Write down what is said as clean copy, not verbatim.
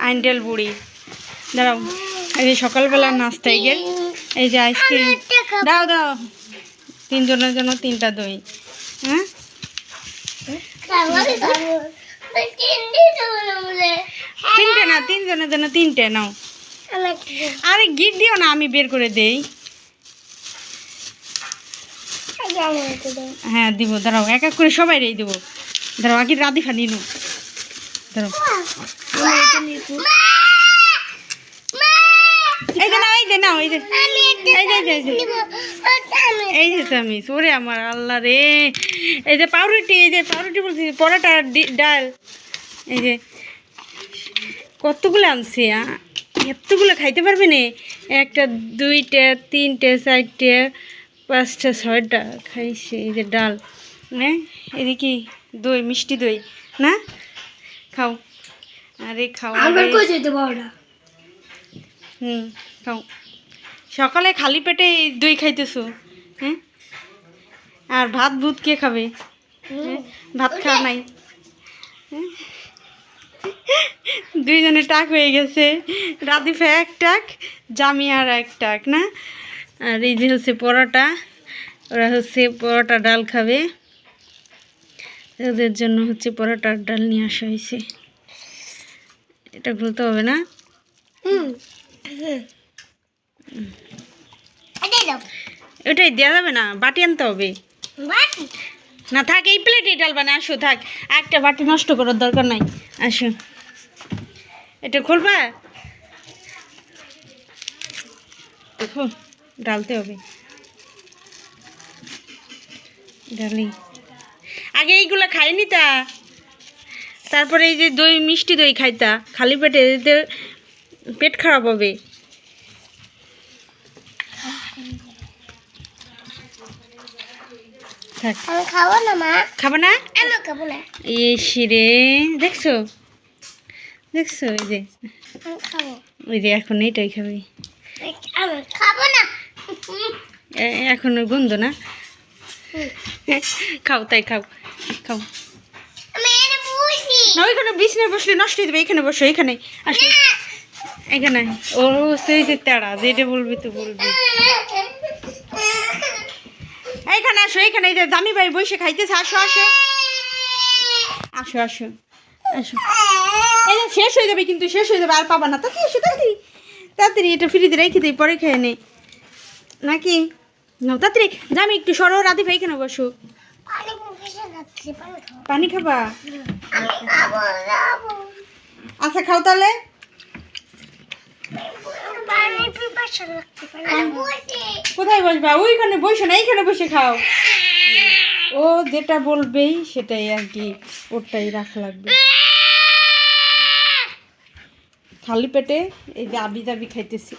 আইন্ডেল বুড়ি দাঁড়াও, এই যে সকালবেলা নাস্তা এই যে আইসক্রিম দাও দাও, তিনজনের জন্য 3টা দই। হ্যাঁ তিনটে না, তিনজনের জন্য 3টে নাও। আরে গিট দিও না, আমি বের করে দেই। হ্যাঁ দিব, দাঁড়াও এক এক করে সবাই রেই দেবো। দাঁড়াও আগে রাধিফা নিনু, দাঁড়াও এই যে নাও, এই যে নাও, এই যে এই যে আমি সরে আমার আল্লাহ রে, এই যে পাউরুটি, এই যে পাউরুটি বলছি, পরোটা ডাল, এই যে কতগুলো আনছি, এতগুলো খাইতে পারবে না? 1টা 2টা 3টে 4টে 5টা 6টা খাইছি। এই যে ডাল, হ্যাঁ এদিকে দই, মিষ্টি দই না, খাও। আরে খাও, খাও। সকালে খালি পেটে দই খাইতেছো, হ্যাঁ? আর ভাত ভূত কে খাবে? ভাত খাওয়া নাই, দুইজনে টাক হয়ে গেছে। রাধিফা 1 টাক, জামিয়ার 1 টাক না। আর এই যে হচ্ছে পরোটা, ওরা হচ্ছে পরোটা ডাল খাবে, ওদের জন্য হচ্ছে পরোটার ডাল নিয়ে আসা হয়েছে। এটা খুলতে হবে না, ওটাই দেওয়া যাবে না, বাটি আনতে হবে না। থাক এই প্লেটেই ডাল বানা, আসো থাক, একটা বাটি নষ্ট করার দরকার নাই। আসো এটা খুলবা, ডালতে হবে ডালি। আগে এইগুলো খাইনি তা, তারপরে এই যে দই, মিষ্টি দই খাইতা, খালি পেটে এদের পেট খারাপ হবে। খাবো না মা, খাবো না, খাবো না। রে দেখছো দেখছো, এই যে ওই যে এখন এইটাই খাবে, খাবো না এখন গন্ধ না। খাও তাই খাও, খাও না। ওইখানে বিছানায় বসলে নষ্ট হয়ে যাবে, এখানে বসো, এখানে আসো, এখানে। ও সেই যে তেড়া, যেটা বলবি তো বলবি। এইখানে আসো, এইখানে এই যে দামি ভাই বসে খাইতেছে, আসো আসো আসো আসো আসো। এই যে শেষ হয়ে যাবে, কিন্তু শেষ হয়ে যাবে, আর পাবা না। তাড়াতাড়ি এসো, তাড়াতাড়ি তাড়াতাড়ি, এটা ফ্রিজে রেখে দিই, পরে খেয়ে নে নাকি। নাও তাড়াতাড়ি, জামি একটু সরো, রাধিফা এখানে বসো। পানি খাবা? আচ্ছা খাও তাহলে। কোথায় বসবা? ওইখানে বসো না, এইখানে বসে খাও। ও যেটা বলবেই সেটাই আর কি, ওটাই রাখা লাগবে। খালি পেটে এই যে আবি দাবি খাইতেছি।